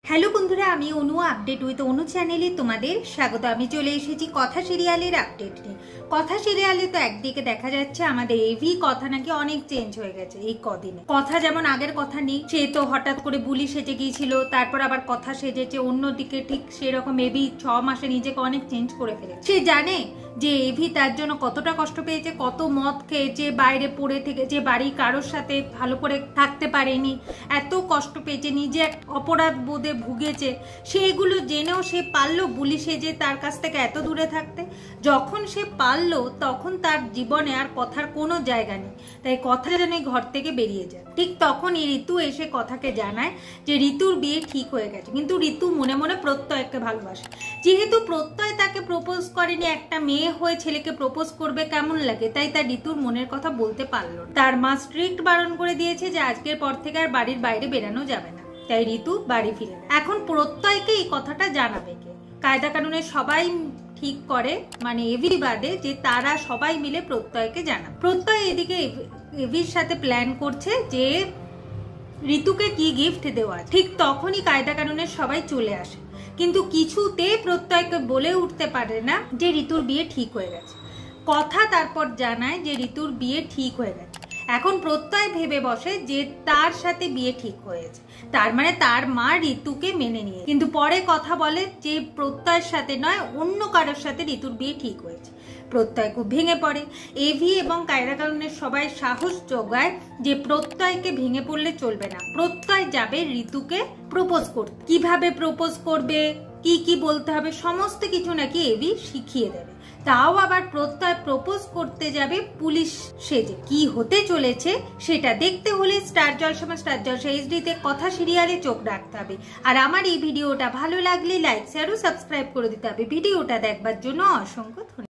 Hello বন্ধুরা, আমি অনু update with অনু চ্যানেলে তোমাদের স্বাগত। আমি চলে এসেছি কথা সিরিয়ালের আপডেট নিয়ে। কথা সিরিয়ালে তো একদিকে দেখা যাচ্ছে আমাদের এভি কথা নাকি অনেক চেঞ্জ হয়ে গেছে এই কদিনে। কথা যেমন আগের কথা নেই, সে তো হঠাৎ করে বুলি সেজে গিয়েছিল, তারপর আবার কথা সেজেছে অন্যদিকে, ঠিক সেরকম এভি 6 মাসে নিজেকে অনেক চেঞ্জ করে ফেলেছে। সে জানে যে এভি তার জন্য কতটা কষ্ট পেয়েছে, কত মদ খেয়েছে, বাইরে পড়ে থেকেছে, বাড়ি কারোর সাথে ভালো করে থাকতে পারেনি, এত কষ্ট পেয়েছে, নিজে এক অপরাধ বোধে ভুগেছে। সেগুলো জেনেও সে পারলো বুলি সেজে তার কাছ থেকে এত দূরে থাকতে। যখন সে পারলো তখন তার জীবনে আর কথার কোনো জায়গা নেই, তাই কথা যেন ঘর থেকে বেরিয়ে যায়। ঠিক তখনই ঋতু এসে কথাকে জানায় যে ঋতুর বিয়ে ঠিক হয়ে গেছে, কিন্তু ঋতু মনে মনে প্রত্যয়কে ভালোবাসে। যেহেতু প্রত্যয় তাকে প্রপোজ করেনি, একটা মেয়ে হয়ে ছেলেকে প্রপোজ করবে কেমন লাগে, তাই তার ঋতুর মনের কথা বলতে পারলো না। তার মা স্ট্রিক্ট বারণ করে দিয়েছে যে আজকের পর থেকে আর বাড়ির বাইরে বেরানো যাবে না, তাই ঋতু বাড়ি ফিরে। এখন প্রত্যয়কে এই কথাটা জানাবে কে? কায়দা কানুনে সবাই ঠিক করে, মানে এভি বাদে, যে তারা সবাই মিলে প্রত্যয়কে জানাবে। প্রত্যয় এদিকে এভির সাথে প্ল্যান করছে যে ঋতুকে কি গিফট দেওয়া। ঠিক তখনই কায়দা কানুনের সবাই চলে আসে, কিন্তু কিছুতে প্রত্যয়কে বলে উঠতে পারে না যে ঋতুর বিয়ে ঠিক হয়ে গেছে। কথা তারপর জানায় যে ঋতুর বিয়ে ঠিক হয়ে গেছে। এখন প্রত্যয় ভেবে বসে যে তার সাথে বিয়ে ঠিক হয়েছে, তার মানে তার মা ঋতুকে মেনে নিয়ে। কিন্তু পরে কথা বলে যে প্রত্যয়ের সাথে নয়, অন্য কারোর সাথে ঋতুর বিয়ে ঠিক হয়েছে। প্রত্যয় খুব ভেঙে পড়ে। এভি এবং কায়দা কানুনের সবাই সাহস যোগায় যে প্রত্যয়কে ভেঙে পড়লে চলবে না, প্রত্যয় যাবে ঋতুকে প্রপোজ করতে। কিভাবে প্রপোজ করবে, কি কি বলতে হবে, সমস্ত কিছু নাকি এভি শিখিয়ে দেবে। তাও আবার প্রত্যয় প্রপোজ করতে যাবে পুলিশ সেজে। কি হতে চলেছে সেটা দেখতে হলে স্টার জলসা এইচডিতে কথা সিরিয়ালে চোখ রাখতে হবে। আর আমার এই ভিডিওটা ভালো লাগলে লাইক, শেয়ার ও সাবস্ক্রাইব করে দিতে হবে। ভিডিওটা দেখবার জন্য অসংখ্য ধন্যবাদ।